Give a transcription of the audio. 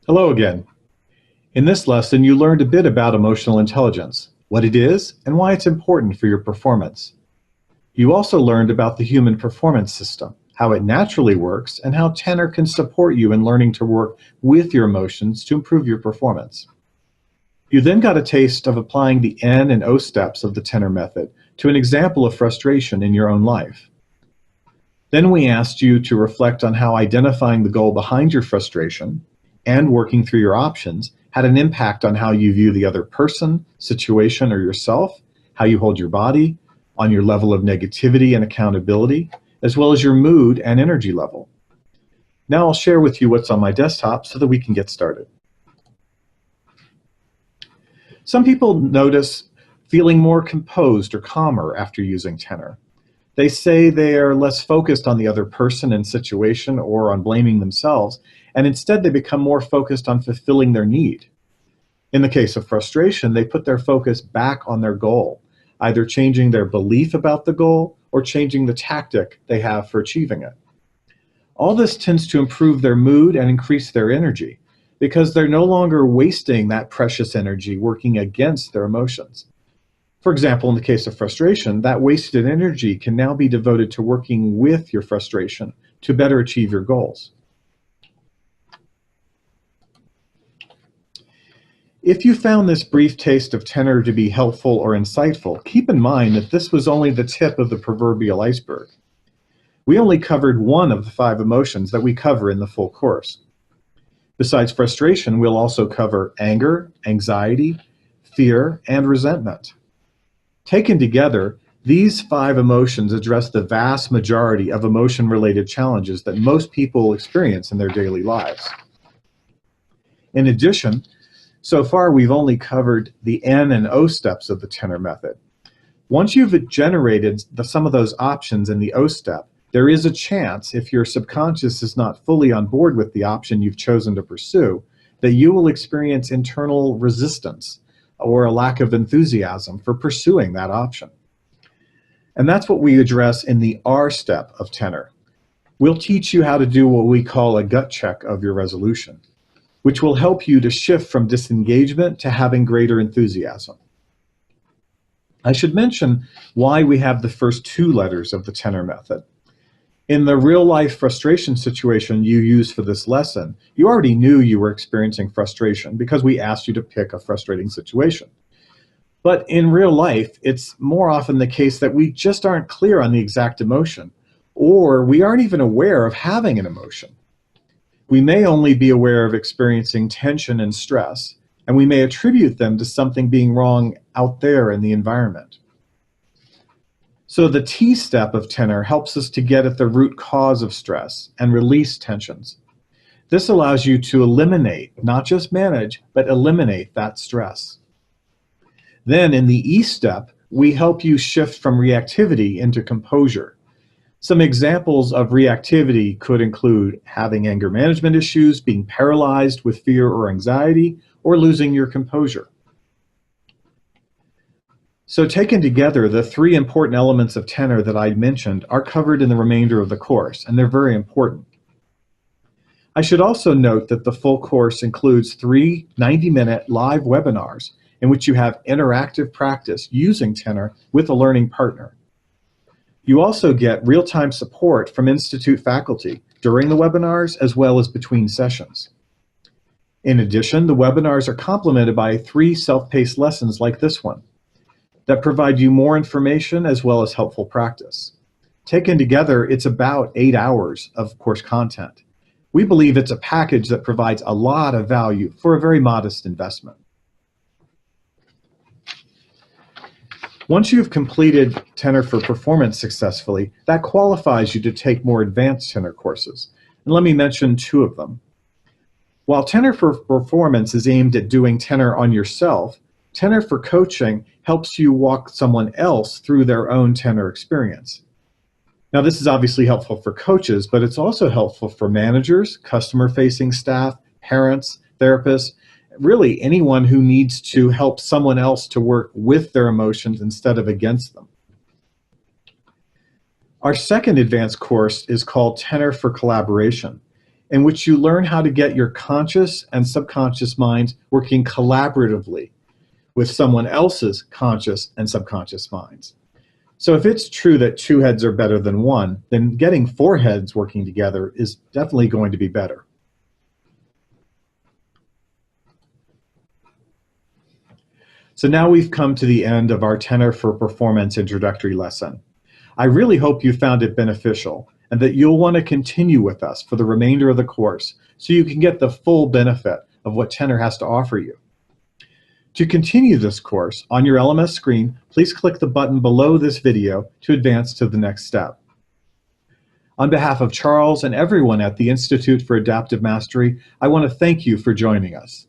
Hello again. In this lesson, you learned a bit about emotional intelligence, what it is, and why it's important for your performance. You also learned about the human performance system, how it naturally works, and how Tenor can support you in learning to work with your emotions to improve your performance. You then got a taste of applying the N and O steps of the Tenor method to an example of frustration in your own life. Then we asked you to reflect on how identifying the goal behind your frustration and working through your options had an impact on how you view the other person, situation, or yourself, how you hold your body, on your level of negativity and accountability, as well as your mood and energy level. Now I'll share with you what's on my desktop so that we can get started. Some people notice feeling more composed or calmer after using Tenor. They say they are less focused on the other person and situation or on blaming themselves, and instead they become more focused on fulfilling their need. In the case of frustration, they put their focus back on their goal, either changing their belief about the goal or changing the tactic they have for achieving it. All this tends to improve their mood and increase their energy because they're no longer wasting that precious energy working against their emotions. For example, in the case of frustration, that wasted energy can now be devoted to working with your frustration to better achieve your goals. If you found this brief taste of Tenor to be helpful or insightful, keep in mind that this was only the tip of the proverbial iceberg. We only covered one of the 5 emotions that we cover in the full course. Besides frustration, we'll also cover anger, anxiety, fear, and resentment. Taken together, these 5 emotions address the vast majority of emotion-related challenges that most people experience in their daily lives. In addition, so far we've only covered the N and O steps of the Tenor method. Once you've generated some of those options in the O step, there is a chance, if your subconscious is not fully on board with the option you've chosen to pursue, that you will experience internal resistance or a lack of enthusiasm for pursuing that option. And that's what we address in the R step of Tenor. We'll teach you how to do what we call a gut check of your resolution, which will help you to shift from disengagement to having greater enthusiasm. I should mention why we have the first 2 letters of the Tenor method. In the real-life frustration situation you use for this lesson, you already knew you were experiencing frustration because we asked you to pick a frustrating situation. But in real life, it's more often the case that we just aren't clear on the exact emotion, or we aren't even aware of having an emotion. We may only be aware of experiencing tension and stress, and we may attribute them to something being wrong out there in the environment. So the T step of Tenor helps us to get at the root cause of stress and release tensions. This allows you to eliminate, not just manage, but eliminate that stress. Then in the E step, we help you shift from reactivity into composure. Some examples of reactivity could include having anger management issues, being paralyzed with fear or anxiety, or losing your composure. So taken together, the 3 important elements of Tenor that I mentioned are covered in the remainder of the course, and they're very important. I should also note that the full course includes 3 90-minute live webinars in which you have interactive practice using Tenor with a learning partner. You also get real-time support from Institute faculty during the webinars as well as between sessions. In addition, the webinars are complemented by 3 self-paced lessons like this one that provide you more information as well as helpful practice. Taken together, it's about 8 hours of course content. We believe it's a package that provides a lot of value for a very modest investment. Once you've completed Tenor for Performance successfully, that qualifies you to take more advanced Tenor courses. And let me mention 2 of them. While Tenor for Performance is aimed at doing Tenor on yourself, Tenor for Coaching helps you walk someone else through their own Tenor experience. Now, this is obviously helpful for coaches, but it's also helpful for managers, customer-facing staff, parents, therapists, really anyone who needs to help someone else to work with their emotions instead of against them. Our second advanced course is called Tenor for Collaboration. in which you learn how to get your conscious and subconscious minds working collaboratively with someone else's conscious and subconscious minds. So if it's true that two heads are better than one, then getting four heads working together is definitely going to be better. So now we've come to the end of our Tenor for Performance introductory lesson. I really hope you found it beneficial and that you'll want to continue with us for the remainder of the course so you can get the full benefit of what Tenor has to offer you. To continue this course, on your LMS screen, please click the button below this video to advance to the next step. On behalf of Charles and everyone at the Institute for Adaptive Mastery, I want to thank you for joining us.